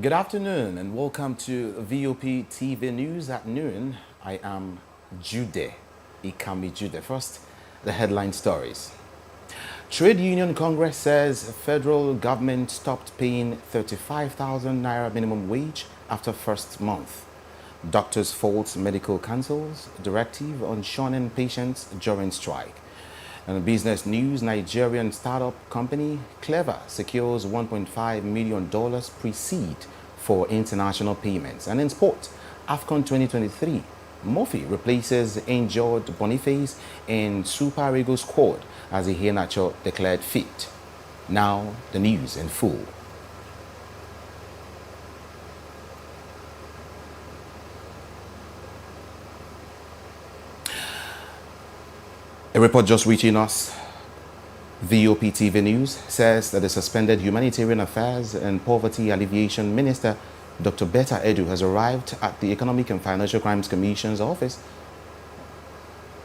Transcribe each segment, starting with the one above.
Good afternoon and welcome to VOP TV News at noon. I am Jude Ikami Jude. First, the headline stories. Trade Union Congress says federal government stopped paying 35,000 naira minimum wage after first month. Doctors fault medical council's directive on shunning patients during strike. And business news, Nigerian startup company Clever secures $1.5 million pre-seed for international payments. And in sport, AFCON 2023, Murphy replaces injured Boniface in Super Eagles squad as Iheanacho declared fit. Now, the news in full. A report just reaching us, VOP TV News, says that the suspended Humanitarian Affairs and Poverty Alleviation Minister, Dr. Betta Edu, has arrived at the Economic and Financial Crimes Commission's office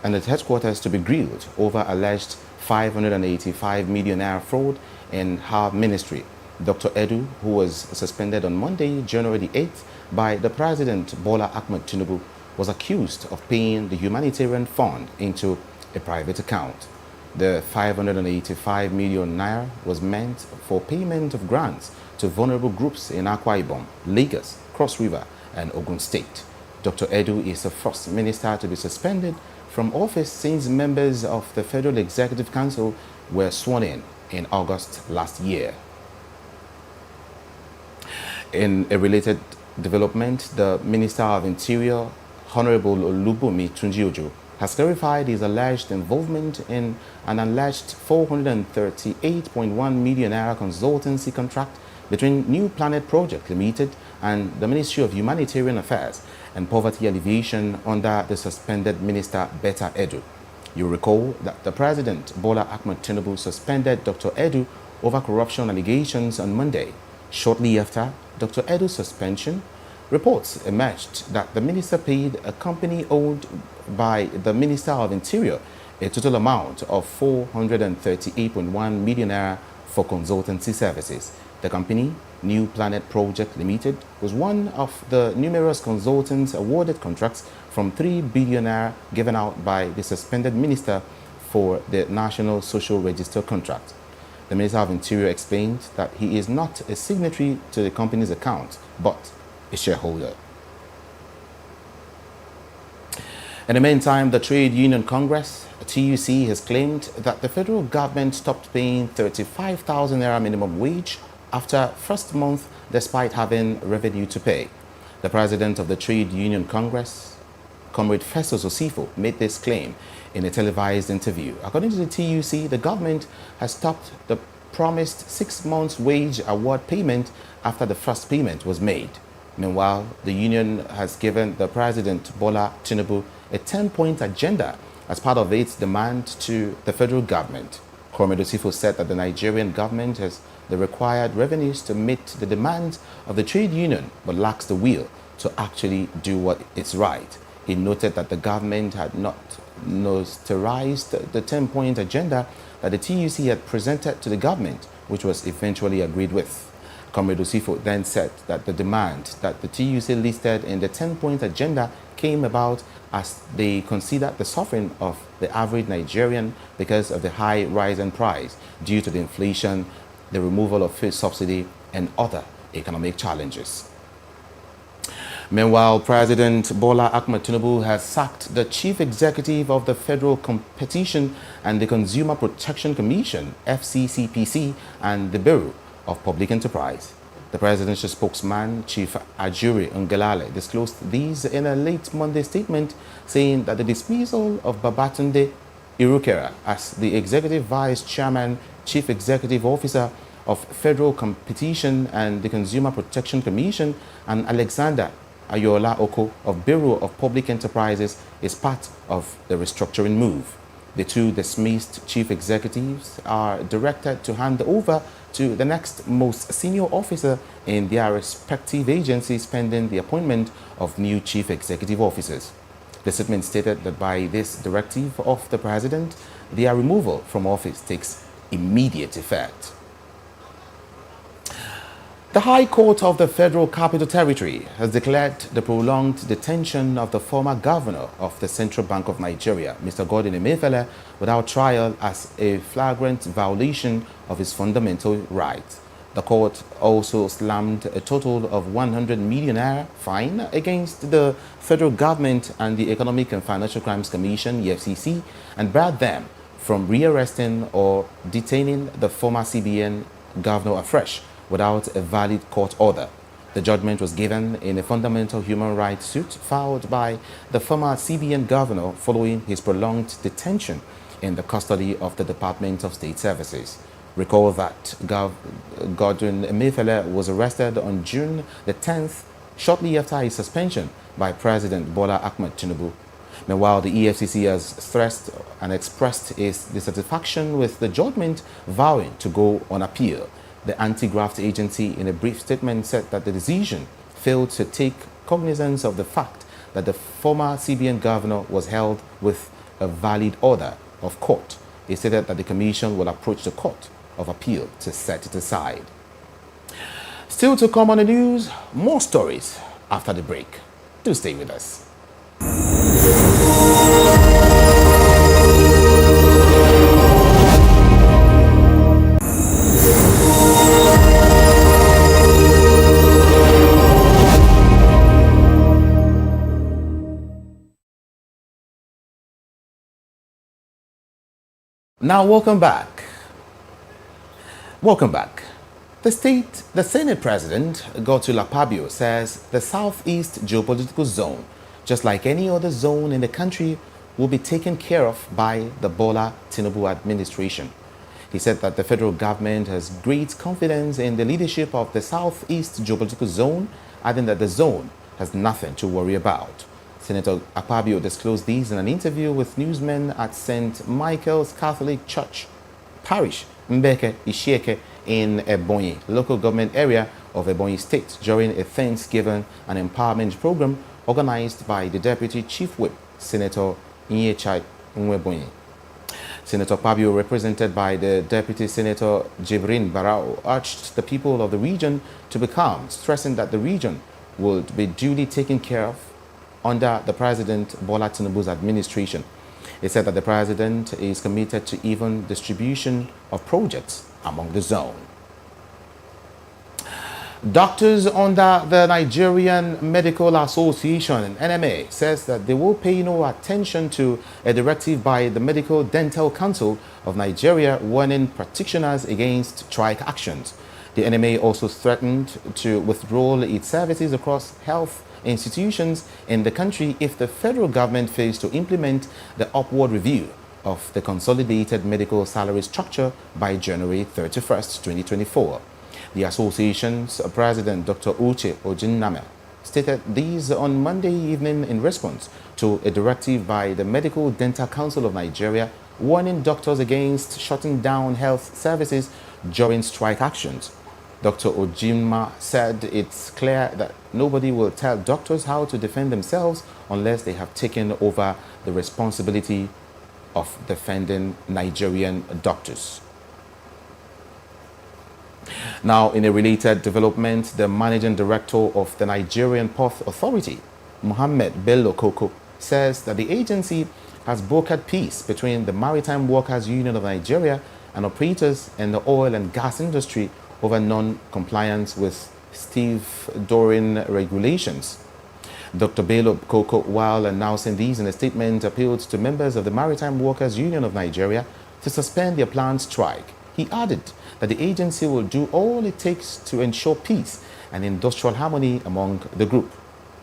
and its headquarters to be grilled over alleged 585 million naira fraud in her ministry. Dr. Edu, who was suspended on Monday, January the 8th, by the President Bola Ahmed Tinubu, was accused of paying the humanitarian fund into a private account. The 585 million naira was meant for payment of grants to vulnerable groups in Akwa Ibom, Lagos, Cross River, and Ogun State. Dr. Edu is the first minister to be suspended from office since members of the Federal Executive Council were sworn in August last year. In a related development, the Minister of Interior, Honorable Olubunmi Tunji-Ojo, has clarified his alleged involvement in an alleged 438.1 million naira consultancy contract between New Planet Project Limited and the Ministry of Humanitarian Affairs and Poverty Alleviation under the suspended Minister Betta Edu. You recall that the President Bola Ahmed Tinubu suspended Dr. Edu over corruption allegations on Monday. Shortly after Dr. Edu's suspension, reports emerged that the minister paid a company owned by the Minister of Interior a total amount of 438.1 million naira for consultancy services. The company, New Planet Project Limited, was one of the numerous consultants awarded contracts from 3 billion naira given out by the suspended minister for the National Social Register contract. The Minister of Interior explained that he is not a signatory to the company's account, but a shareholder. In the meantime, the Trade Union Congress, TUC, has claimed that the federal government stopped paying 35,000 naira minimum wage after first month despite having revenue to pay. The president of the Trade Union Congress, Comrade Festus Osifo, made this claim in a televised interview. According to the TUC, the government has stopped the promised 6 months wage award payment after the first payment was made. Meanwhile, the union has given the President Bola Tinubu a 10-point agenda as part of its demand to the federal government. Comrade Osifo said that the Nigerian government has the required revenues to meet the demands of the trade union but lacks the will to actually do what is right. He noted that the government had not notarized the 10-point agenda that the TUC had presented to the government, which was eventually agreed with. Comrade Osifo then said that the demand that the TUC listed in the 10-point agenda came about as they considered the suffering of the average Nigerian because of the high rise in price due to the inflation, the removal of food subsidy, and other economic challenges. Meanwhile, President Bola Ahmed Tinubu has sacked the Chief Executive of the Federal Competition and the Consumer Protection Commission, FCCPC, and the Bureau of Public Enterprise. The presidential spokesman, Chief Ajuri Ngelale, disclosed these in a late Monday statement, saying that the dismissal of Babatunde Irukera as the Executive Vice Chairman, Chief Executive Officer of Federal Competition and the Consumer Protection Commission, and Alexander Ayola Oko of Bureau of Public Enterprises is part of the restructuring move. The two dismissed chief executives are directed to hand over to the next most senior officer in their respective agencies pending the appointment of new chief executive officers. The statement stated that by this directive of the president, their removal from office takes immediate effect. The High Court of the Federal Capital Territory has declared the prolonged detention of the former governor of the Central Bank of Nigeria, Mr. Godwin Emefiele, without trial as a flagrant violation of his fundamental rights. The court also slammed a total of 100 million naira fine against the federal government and the Economic and Financial Crimes Commission, EFCC, and barred them from rearresting or detaining the former CBN governor afresh without a valid court order. The judgment was given in a fundamental human rights suit filed by the former CBN governor following his prolonged detention in the custody of the Department of State Services. Recall that Godwin Emefiele was arrested on June the 10th, shortly after his suspension by President Bola Ahmed Tinubu. Meanwhile, the EFCC has stressed and expressed its dissatisfaction with the judgment, vowing to go on appeal. The anti-graft agency, in a brief statement, said that the decision failed to take cognizance of the fact that the former CBN governor was held with a valid order of court. It stated that the commission will approach the Court of Appeal to set it aside. Still to come on the news, more stories after the break. Do stay with us. Now, welcome back. Welcome back. The Senate President, Godswill Akpabio, says the Southeast geopolitical zone, just like any other zone in the country, will be taken care of by the Bola Tinubu administration. He said that the federal government has great confidence in the leadership of the Southeast geopolitical zone, adding that the zone has nothing to worry about. Senator Akpabio disclosed these in an interview with newsmen at St. Michael's Catholic Church Parish, Mbeke Ishieke, in Ebonyi, local government area of Ebonyi State, during a Thanksgiving and Empowerment program organized by the Deputy Chief Whip, Senator Nyechai Nwebonyi. Senator Akpabio, represented by the Deputy Senator Jibrin Barao, urged the people of the region to be calm, stressing that the region would be duly taken care of under the President Bola Tinubu's administration. He said that the President is committed to even distribution of projects among the zone. Doctors under the Nigerian Medical Association, NMA, says that they will pay no attention to a directive by the Medical Dental Council of Nigeria warning practitioners against strike actions. The NMA also threatened to withdraw its services across health institutions in the country if the federal government fails to implement the upward review of the consolidated medical salary structure by January 31st, 2024. The association's president, Dr. Uche Ojinname, stated these on Monday evening in response to a directive by the Medical Dental Council of Nigeria warning doctors against shutting down health services during strike actions. Dr. Ojima said it's clear that nobody will tell doctors how to defend themselves unless they have taken over the responsibility of defending Nigerian doctors. Now, in a related development, the managing director of the Nigerian Port Authority, Mohammed Bello Koko, says that the agency has brokered peace between the Maritime Workers Union of Nigeria and operators in the oil and gas industry over non-compliance with stevedoring regulations. Dr. Bello Koko, while announcing these in a statement, appealed to members of the Maritime Workers Union of Nigeria to suspend their planned strike. He added that the agency will do all it takes to ensure peace and industrial harmony among the group.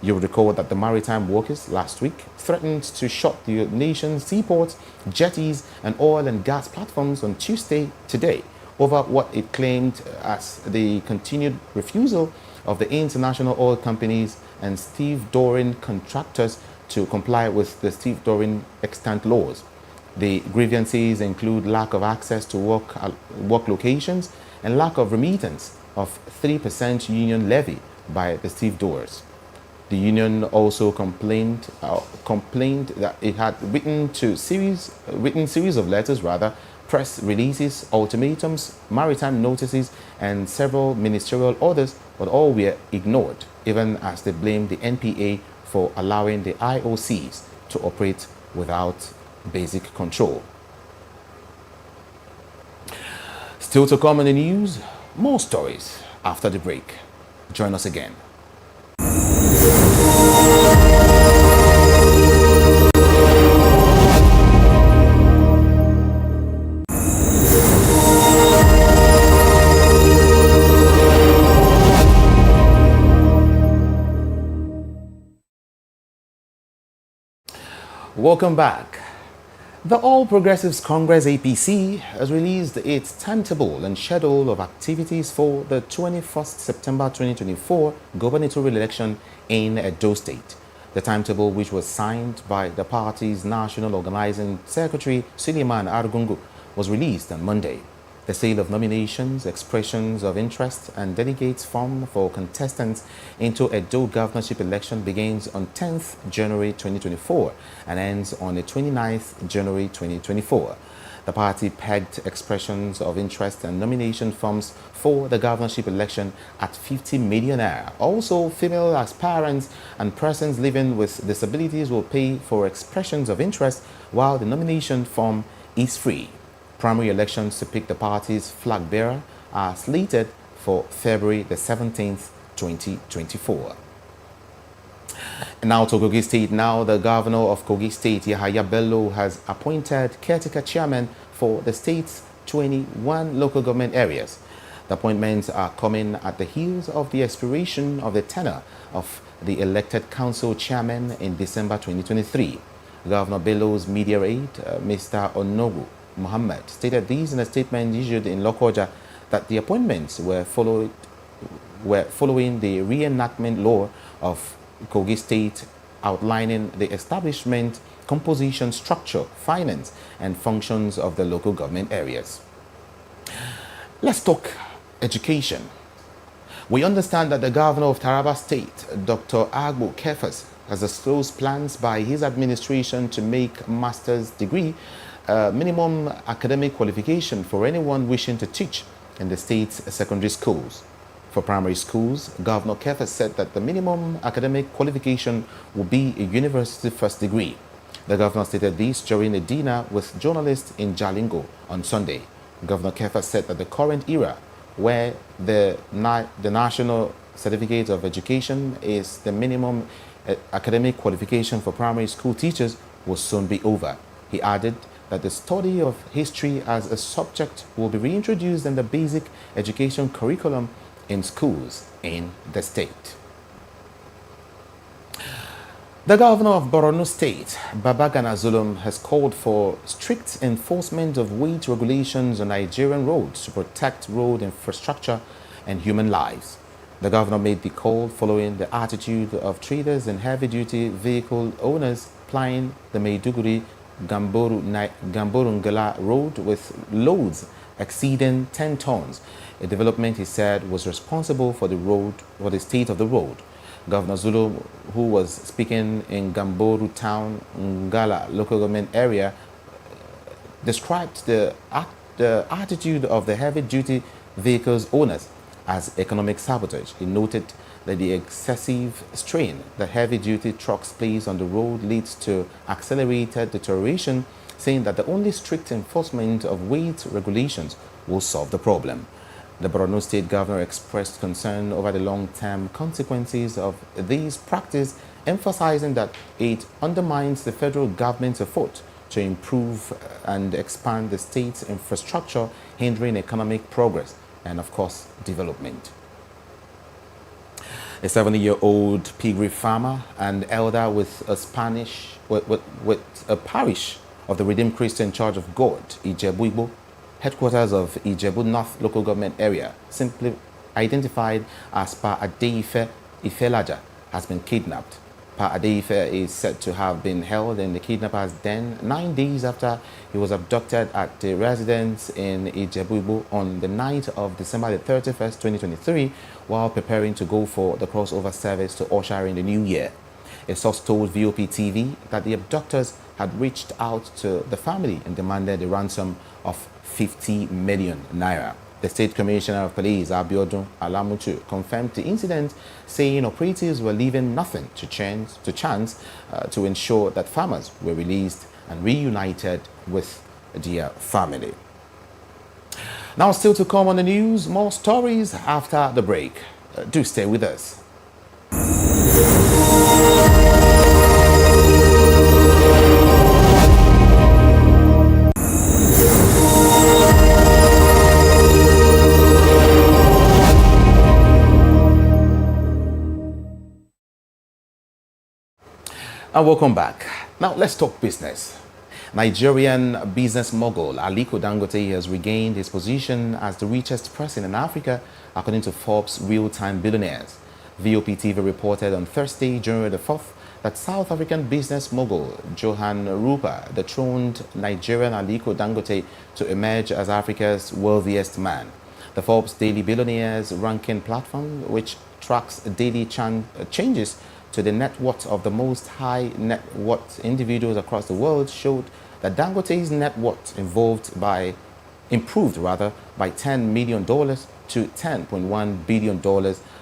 You'll recall that the maritime workers last week threatened to shut the nation's seaports, jetties, and oil and gas platforms on Tuesday today over what it claimed as the continued refusal of the international oil companies and stevedoring contractors to comply with the stevedoring extant laws. The grievances include lack of access to work locations and lack of remittance of 3% union levy by the stevedores. The union also complained that it had written series of letters, press releases, ultimatums, maritime notices, and several ministerial orders but all were ignored, even as they blamed the NPA for allowing the IOCs to operate without basic control. Still to come in the news, more stories after the break. Join us again. Welcome back. The All Progressives Congress APC has released its timetable and schedule of activities for the 21st September 2024 gubernatorial election in Edo State. The timetable, which was signed by the party's National Organizing Secretary Suleiman Argungu, was released on Monday. The sale of nominations, expressions of interest, and delegates form for contestants into Edo governorship election begins on 10th January 2024 and ends on the 29th January 2024. The party pegged expressions of interest and nomination forms for the governorship election at 50 million naira. Also, female aspirants and persons living with disabilities will pay for expressions of interest, while the nomination form is free. Primary elections to pick the party's flag bearer are slated for February the 17th, 2024. And now to Kogi State. Now, the governor of Kogi State, Yahaya Bello, has appointed caretaker chairman for the state's 21 local government areas. The appointments are coming at the heels of the expiration of the tenure of the elected council chairman in December 2023. Governor Bello's media aide, Mr. Onogu Muhammad, stated these in a statement issued in Lokoja that the appointments were following the reenactment law of Kogi State outlining the establishment, composition, structure, finance, and functions of the local government areas. Let's talk education. We understand that the governor of Taraba State, Dr. Agbo Kefas, has disclosed plans by his administration to make master's degree minimum academic qualification for anyone wishing to teach in the state's secondary schools. For primary schools, Governor Kefas said that the minimum academic qualification will be a university first degree. The governor stated this during a dinner with journalists in Jalingo on Sunday. Governor Kefas said that the current era, where the National Certificate of Education is the minimum academic qualification for primary school teachers, will soon be over. He added that the study of history as a subject will be reintroduced in the basic education curriculum in schools in the state. The governor of Borno State, Babagana Zulum, has called for strict enforcement of weight regulations on Nigerian roads to protect road infrastructure and human lives. The governor made the call following the attitude of traders and heavy-duty vehicle owners plying the Maiduguri Gamborungala road with loads exceeding 10 tons, a development he said was responsible for the state of the road. Governor Zulu, who was speaking in Gamboru town, Ngala local government area, described the attitude of the heavy-duty vehicles owners as economic sabotage. He noted that the excessive strain that heavy-duty trucks place on the road leads to accelerated deterioration, saying that the only strict enforcement of weight regulations will solve the problem. The Borno State governor expressed concern over the long-term consequences of this practice, emphasizing that it undermines the federal government's effort to improve and expand the state's infrastructure, hindering economic progress and, of course, development. A 70-year-old piggery farmer and elder with a parish of the Redeemed Christian Church of God, Ijebu Igbo, headquarters of Ijebu North local government area, simply identified as Pa Adeife Ifelaja, has been kidnapped. Pa Adeife is said to have been held in the kidnapper's den 9 days after he was abducted at the residence in Ijebu Igbo on the night of December the 31st, 2023, while preparing to go for the crossover service to usher in the new year. A source told VOP TV that the abductors had reached out to the family and demanded a ransom of 50 million naira. The State Commissioner of Police, Abiodun Alamutu, confirmed the incident, saying operatives were leaving nothing to chance to ensure that farmers were released and reunited with their family. Now, still to come on the news, more stories after the break. Do stay with us. And welcome back. Now let's talk business. Nigerian business mogul Aliko Dangote has regained his position as the richest person in Africa, according to Forbes Real-Time Billionaires. VOP-TV reported on Thursday, January the 4th, that South African business mogul Johan Rufai dethroned Nigerian Aliko Dangote to emerge as Africa's wealthiest man. The Forbes Daily Billionaires ranking platform, which tracks daily changes to the net worth of the most high net worth individuals across the world, showed that Dangote's net worth improved by $10 million to $10.1 billion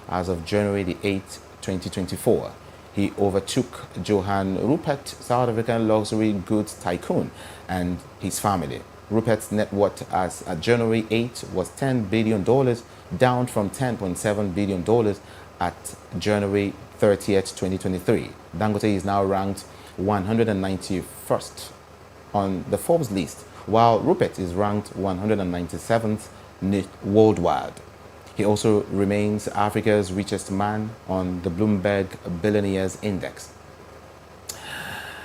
as of January the 8th, 2024. He overtook Johan Rupert, South African luxury goods tycoon, and his family. Rupert's net worth as at January 8th was $10 billion, down from $10.7 billion at January 30th, 2023. Dangote is now ranked 191st on the Forbes list, while Rupert is ranked 197th worldwide. He also remains Africa's richest man on the Bloomberg Billionaires Index.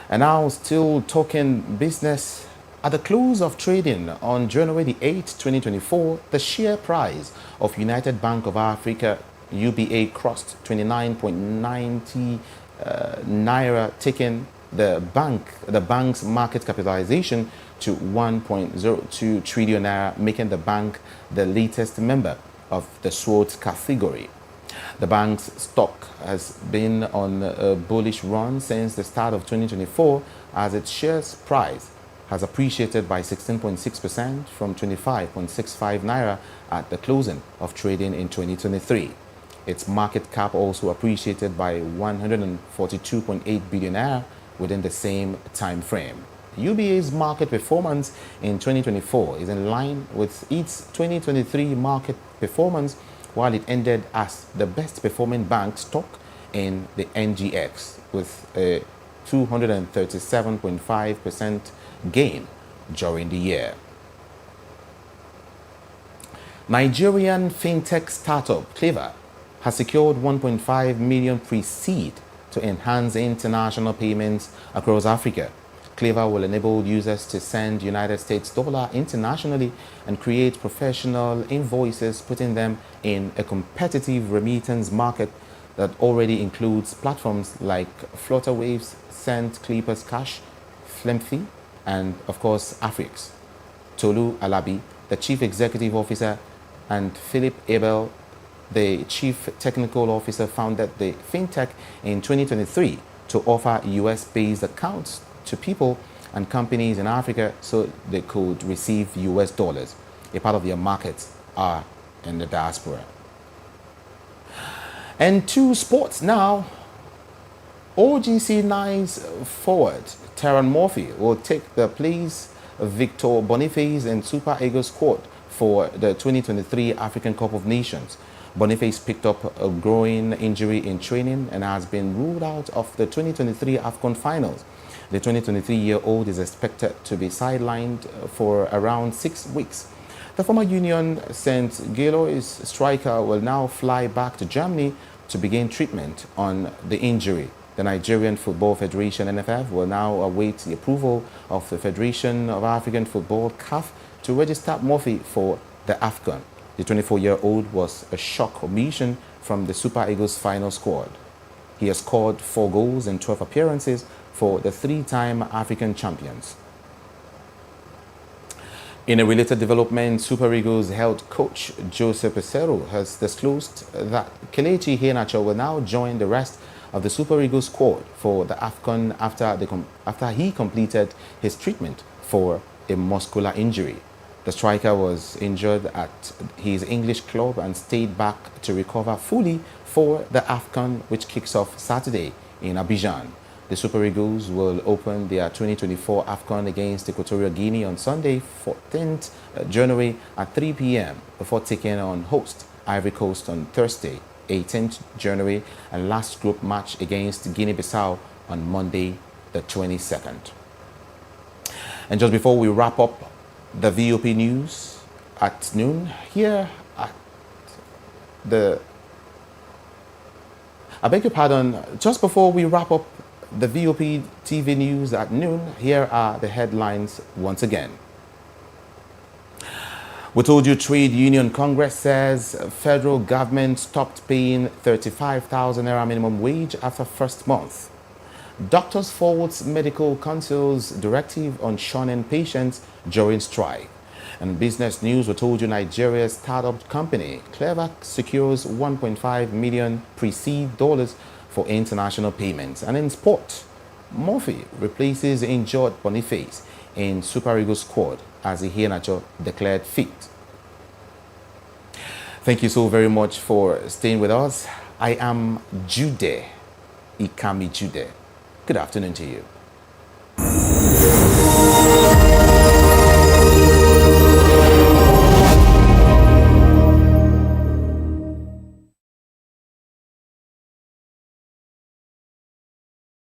And now, still talking business, at the close of trading on January the 8th, 2024, the share price of United Bank of Africa UBA crossed 29.90 naira, taking the bank's market capitalization to 1.02 trillion naira, making the bank the latest member of the SWOT category. The bank's stock has been on a bullish run since the start of 2024, as its shares price has appreciated by 16.6% from 25.65 naira at the closing of trading in 2023. Its market cap also appreciated by 142.8 billion naira within the same time frame. UBA's market performance in 2024 is in line with its 2023 market performance, while it ended as the best performing bank stock in the NGX with a 237.5% gain during the year. Nigerian fintech startup Clever has secured 1.5 million pre-seed to enhance international payments across Africa. Clever will enable users to send United States dollar internationally and create professional invoices, putting them in a competitive remittance market that already includes platforms like Flutterwaves, Send Clippers Cash, Flimfy, and of course Afrix. Tolu Alabi, the Chief Executive Officer, and Philip Abel, the Chief Technical Officer, founded the fintech in 2023 to offer US-based accounts to people and companies in Africa so they could receive US dollars. A part of their markets are in the diaspora. And to sports now. OGC9's forward Terran Murphy will take the place of Victor Boniface and Super Eagles squad for the 2023 African Cup of Nations. Boniface picked up a growing injury in training and has been ruled out of the 2023 AFCON finals. The 23-year-old is expected to be sidelined for around 6 weeks. The former Union St. Gillois striker will now fly back to Germany to begin treatment on the injury. The Nigerian Football Federation (NFF) will now await the approval of the Federation of African Football (CAF) to register Murphy for the AFCON. The 24-year-old was a shock omission from the Super Eagles final squad. He has scored 4 goals in 12 appearances for the 3-time African champions. In a related development, Super Eagles head coach Joseph Pesero has disclosed that Kelechi Iheanacho will now join the rest of the Super Eagles squad for the AFCON after he completed his treatment for a muscular injury. The striker was injured at his English club and stayed back to recover fully for the AFCON, which kicks off Saturday in Abidjan. The Super Eagles will open their 2024 AFCON against Equatorial Guinea on Sunday, 14th January at 3 p.m. before taking on host Ivory Coast on Thursday, 18th January, and last group match against Guinea-Bissau on Monday, the 22nd. And just before we wrap up the VOP news at noon, here at the... I beg your pardon, just before we wrap up the VOP TV news at noon, here are the headlines once again. We told you Trade Union Congress says federal government stopped paying 35,000 naira minimum wage after first month. Doctors forwards medical council's directive on shunning patients during strike. And business news, we told you Nigeria's startup company Clever secures $1.5 million pre-seed dollars for international payments. And in sport, Murphy replaces injured Boniface in Super Eagles squad as Iheanacho declared fit. Thank you so very much for staying with us. I am Jude Ikami Jude. Good afternoon to you.